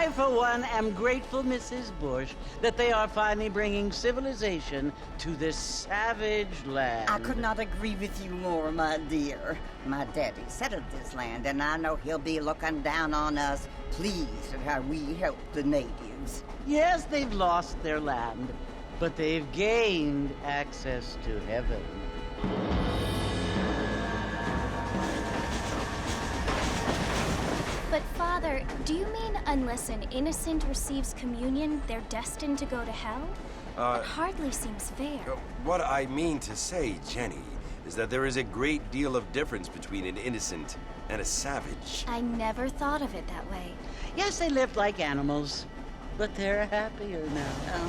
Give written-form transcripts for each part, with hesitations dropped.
I, for one, am grateful, Mrs. Bush, that they are finally bringing civilization to this savage land. I could not agree with you more, my dear. My daddy settled this land, and I know he'll be looking down on us, pleased at how we help the natives. Yes, they've lost their land, but they've gained access to heaven. But, Father, do you mean unless an innocent receives communion, they're destined to go to hell? That hardly seems fair. What I mean to say, Jenny, is that there is a great deal of difference between an innocent and a savage. I never thought of it that way. Yes, they lived like animals, but they're happier now.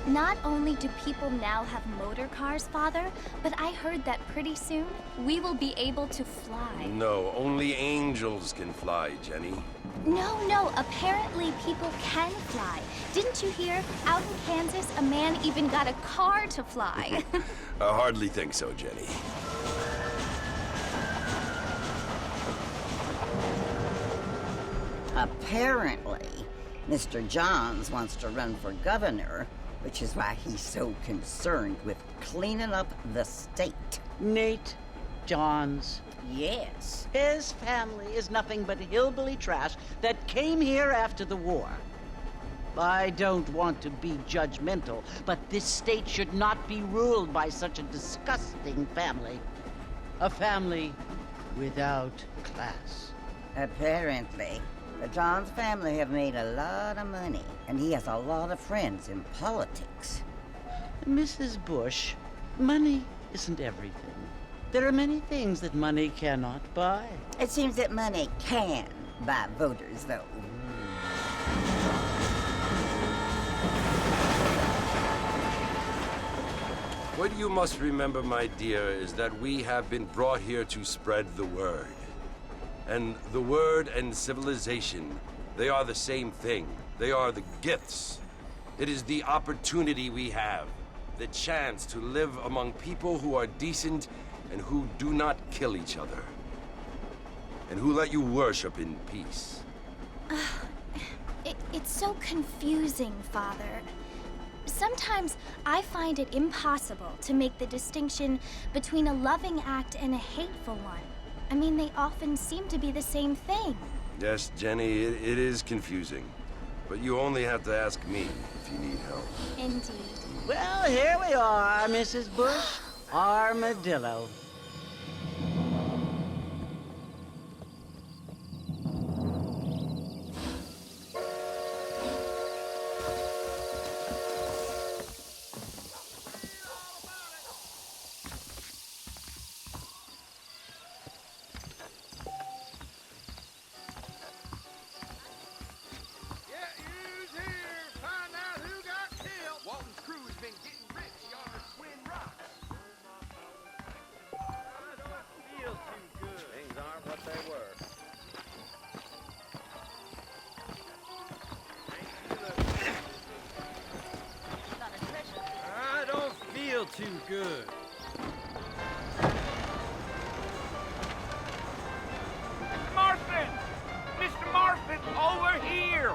Not only do people now have motor cars, Father, but I heard that pretty soon we will be able to fly. No, only angels can fly, Jenny. No, apparently people can fly. Didn't you hear? Out in Kansas, a man even got a car to fly. I hardly think so, Jenny. Apparently, Mr. Johns wants to run for governor, which is why he's so concerned with cleaning up the state. Nate Johns. Yes. His family is nothing but hillbilly trash that came here after the war. I don't want to be judgmental, but this state should not be ruled by such a disgusting family. A family without class. Apparently, the Johns family have made a lot of money, and he has a lot of friends in politics. Mrs. Bush, money isn't everything. There are many things that money cannot buy. It seems that money can buy voters, though. What you must remember, my dear, is that we have been brought here to spread the word. And the word and civilization, they are the same thing. They are the gifts. It is the opportunity we have, the chance to live among people who are decent and who do not kill each other, and who let you worship in peace. It's so confusing, Father. Sometimes I find it impossible to make the distinction between a loving act and a hateful one. I mean, they often seem to be the same thing. Yes, Jenny, it is confusing. But you only have to ask me if you need help. Indeed. Well, here we are, Mrs. Bush. Armadillo. Too good. Marston! Mr. Marston, over here!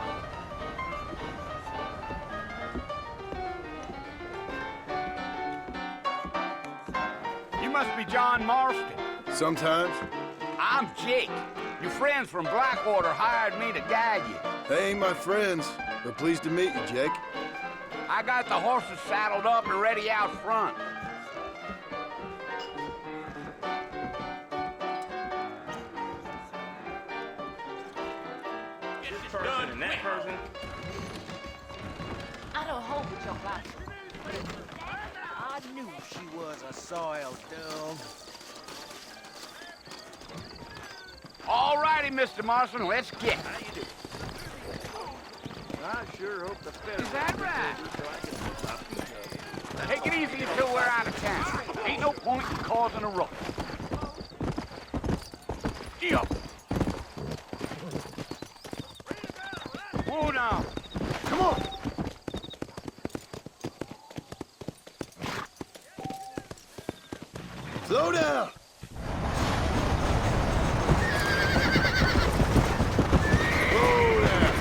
You must be John Marston. Sometimes. I'm Jake. Your friends from Blackwater hired me to guide you. They ain't my friends, but pleased to meet you, Jake. I got the horses saddled up and ready out front. This person and that person. I don't hope it's your class. I knew she was a soiled dove. All righty, Mr. Marston, let's get. How you doing? I sure hope the federal... Is that right? Take it easy until we're out of town. Ain't no point in causing a ruckus. Yup. Whoa now. Come on. Slow down! Whoa there!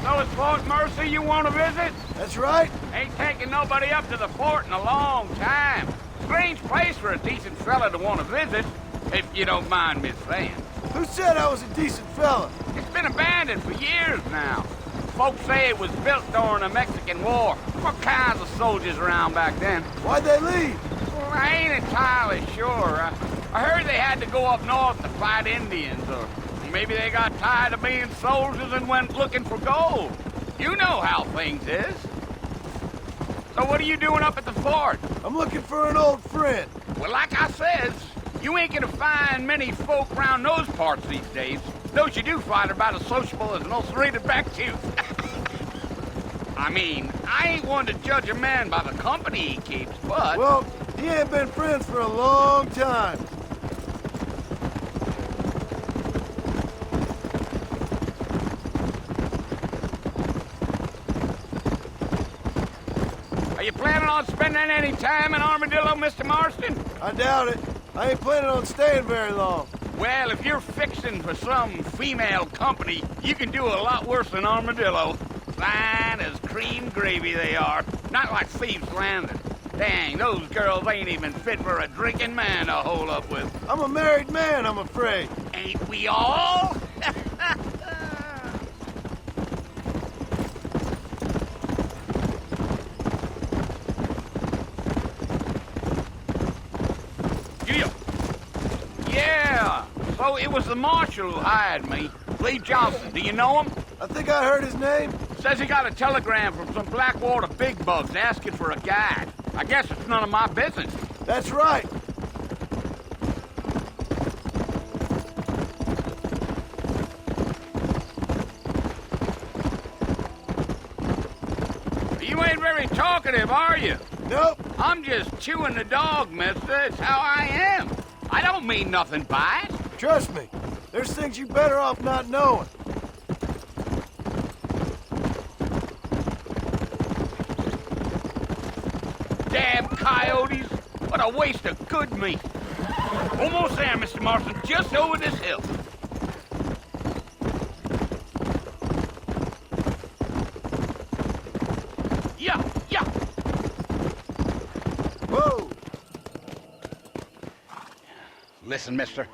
So it's Fort Mercy you want to visit? That's right. Ain't taking nobody up to the fort in a long time. Strange place for a decent fella to want to visit, if you don't mind me saying. Who said I was a decent fella? It's been abandoned for years now. Folks say it was built during the Mexican War. What kinds of soldiers around back then? Why'd they leave? Well, I ain't entirely sure. I heard they had to go up north to fight Indians, or maybe they got tired of being soldiers and went looking for gold. You know how things is. So what are you doing up at the fort? I'm looking for an old friend. Well, like I says, you ain't gonna find many folk around those parts these days. Those you do find are about as sociable as an ulcerated back tooth. I mean, I ain't one to judge a man by the company he keeps, but... Well, he ain't been friends for a long time. Are you planning on spending any time in Armadillo, Mr. Marston? I doubt it. I ain't planning on staying very long. Well, if you're fixing for some female company, you can do a lot worse than Armadillo. Fine as cream gravy they are. Not like Thieves' Landing. Dang, those girls ain't even fit for a drinking man to hole up with. I'm a married man, I'm afraid. Ain't we all? Yeah, so it was the marshal who hired me. Lee Johnson, do you know him? I think I heard his name. Says he got a telegram from some Blackwater big bugs asking for a guide. I guess it's none of my business. That's right. You ain't very talkative, are you? Nope. I'm just chewing the dog, mister. It's how I am. I don't mean nothing by it. Trust me. There's things you better off not knowing. Damn coyotes. What a waste of good meat. Almost there, Mr. Marston. Just over this hill. Yeah, yeah. Whoa! Listen, mister.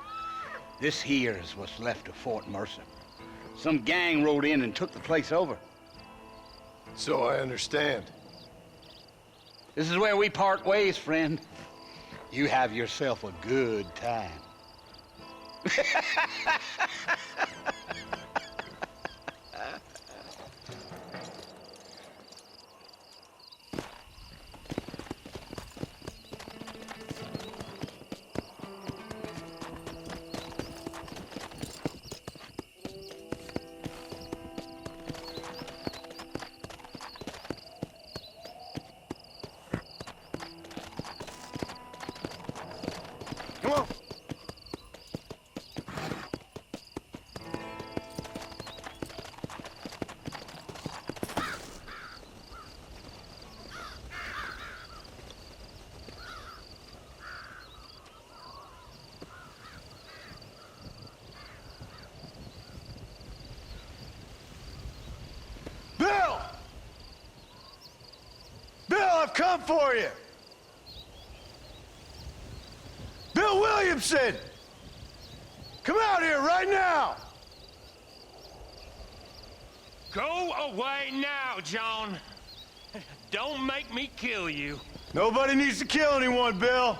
This here is what's left of Fort Mercer. Some gang rode in and took the place over. So I understand. This is where we part ways, friend. You have yourself a good time. Come on. Bill! Bill, I've come for you! Bill Williamson! Come out here right now! Go away now, John. Don't make me kill you. Nobody needs to kill anyone, Bill.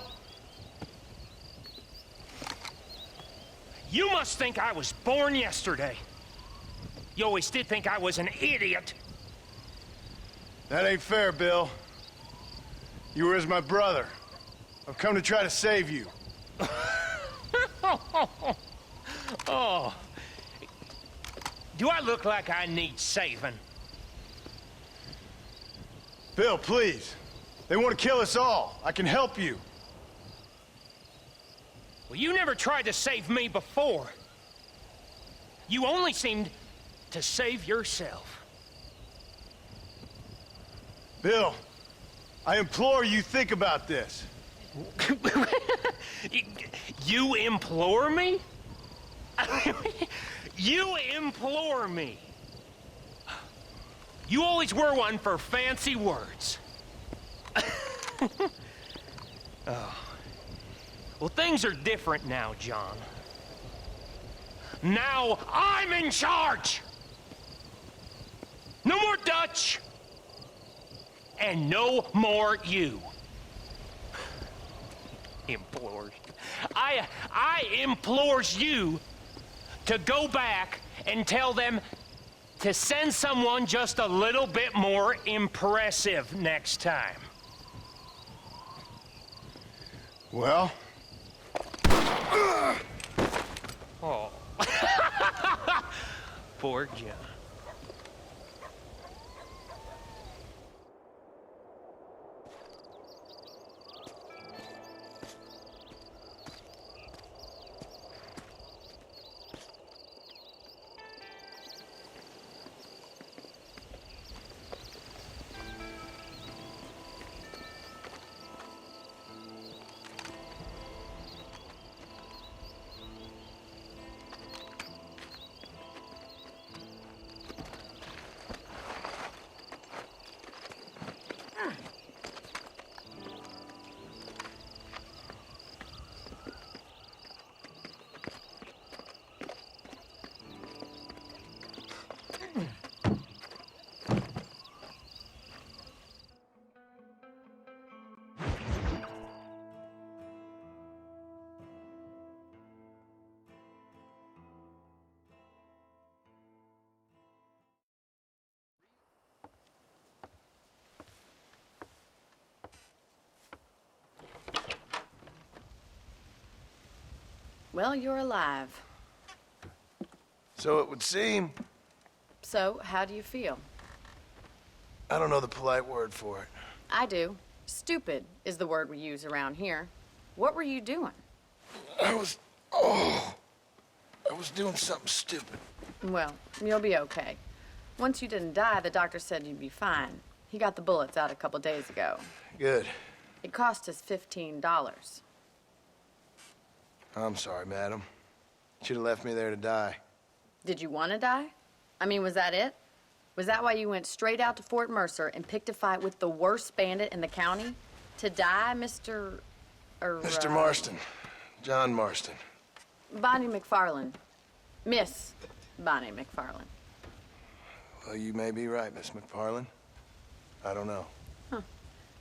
You must think I was born yesterday. You always did think I was an idiot. That ain't fair, Bill. You were as my brother. I've come to try to save you. Oh. Do I look like I need saving? Bill, please. They want to kill us all. I can help you. Well, you never tried to save me before. You only seemed to save yourself. Bill, I implore you, think about this. You implore me? You implore me? You always were one for fancy words. Oh. Well, things are different now, John. Now I'm in charge! No more Dutch! And no more you. Implores. I implores you to go back and tell them to send someone just a little bit more impressive next time. Well? Oh. Poor John. Well, you're alive. So it would seem. So, how do you feel? I don't know the polite word for it. I do. Stupid is the word we use around here. What were you doing? I was doing something stupid. Well, you'll be okay. Once you didn't die, the doctor said you'd be fine. He got the bullets out a couple days ago. Good. It cost us $15. I'm sorry, madam. Should have left me there to die. Did you want to die? I mean, was that it? Was that why you went straight out to Fort Mercer and picked a fight with the worst bandit in the county? To die, Mr. Mr. Marston. John Marston. Bonnie McFarland. Miss Bonnie McFarland. Well, you may be right, Miss McFarland. I don't know. Huh.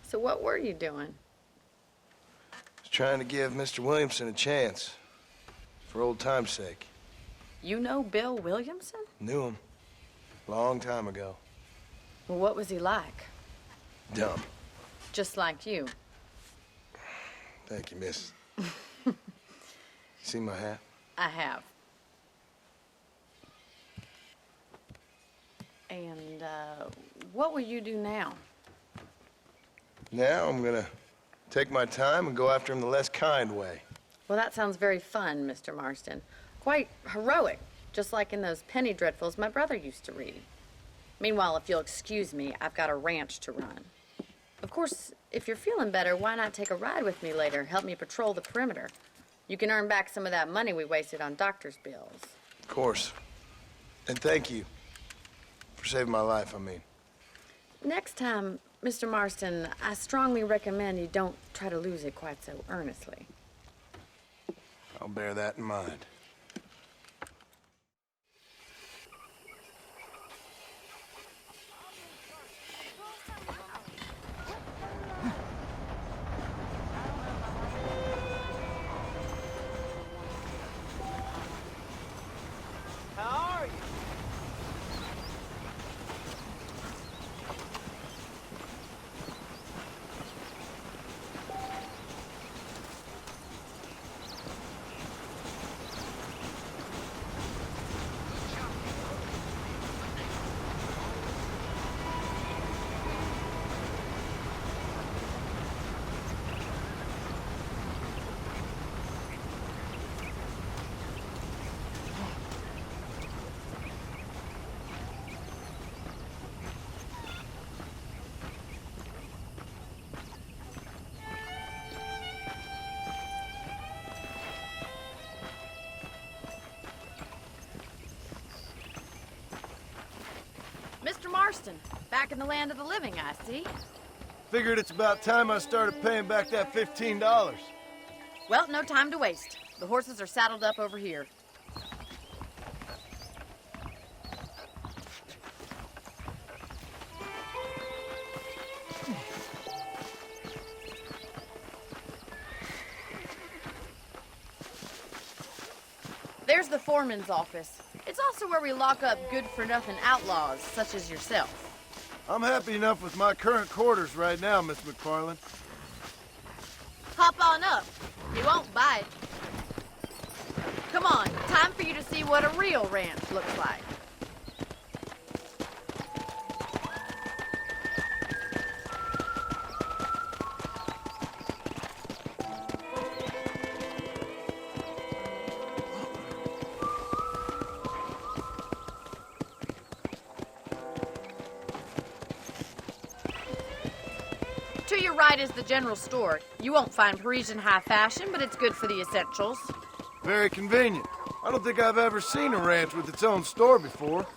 So what were you doing? I was trying to give Mr. Williamson a chance. For old time's sake. You know Bill Williamson? Knew him. Long time ago. Well, what was he like? Dumb. Just like you. Thank you, miss. You see my hat? I have. And, what will you do now? Now I'm gonna take my time and go after him the less kind way. Well, that sounds very fun, Mr. Marston. Quite heroic, just like in those penny dreadfuls my brother used to read. Meanwhile, if you'll excuse me, I've got a ranch to run. Of course, if you're feeling better, why not take a ride with me later? Help me patrol the perimeter. You can earn back some of that money we wasted on doctor's bills. Of course. And thank you for saving my life, I mean. Next time, Mr. Marston, I strongly recommend you don't try to lose it quite so earnestly. I'll bear that in mind. How are you? Marston. Back in the land of the living, I see. Figured it's about time I started paying back that $15. Well, no time to waste. The horses are saddled up over here. There's the foreman's office. It's also where we lock up good-for-nothing outlaws, such as yourself. I'm happy enough with my current quarters right now, Miss McFarland. Hop on up. You won't bite. Come on, time for you to see what a real ranch looks like. To your right is the general store. You won't find Parisian high fashion, but it's good for the essentials. Very convenient. I don't think I've ever seen a ranch with its own store before.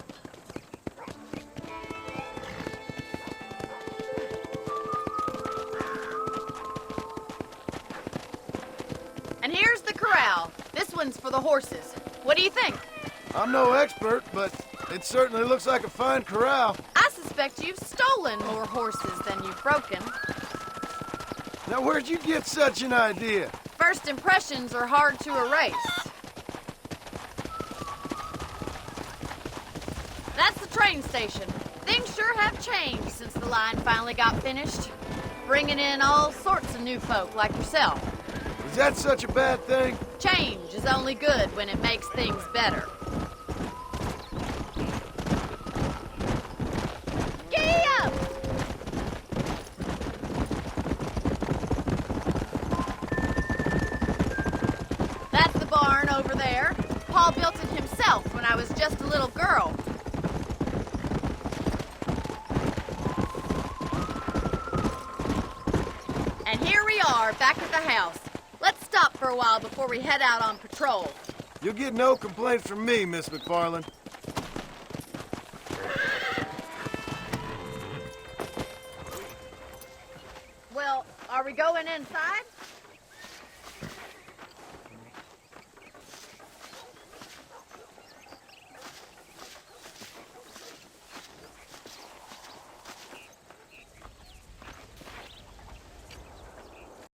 And here's the corral. This one's for the horses. What do you think? I'm no expert, but it certainly looks like a fine corral. I suspect you've stolen more horses than you've broken. Now, where'd you get such an idea? First impressions are hard to erase. That's the train station. Things sure have changed since the line finally got finished. Bringing in all sorts of new folk like yourself. Is that such a bad thing? Change is only good when it makes things better. Giddy up! That's the barn over there. Paul built it himself when I was just a little girl. And here we are, back at the house. Let's stop for a while before we head out on patrol. You'll get no complaints from me, Miss McFarland. Well, are we going inside?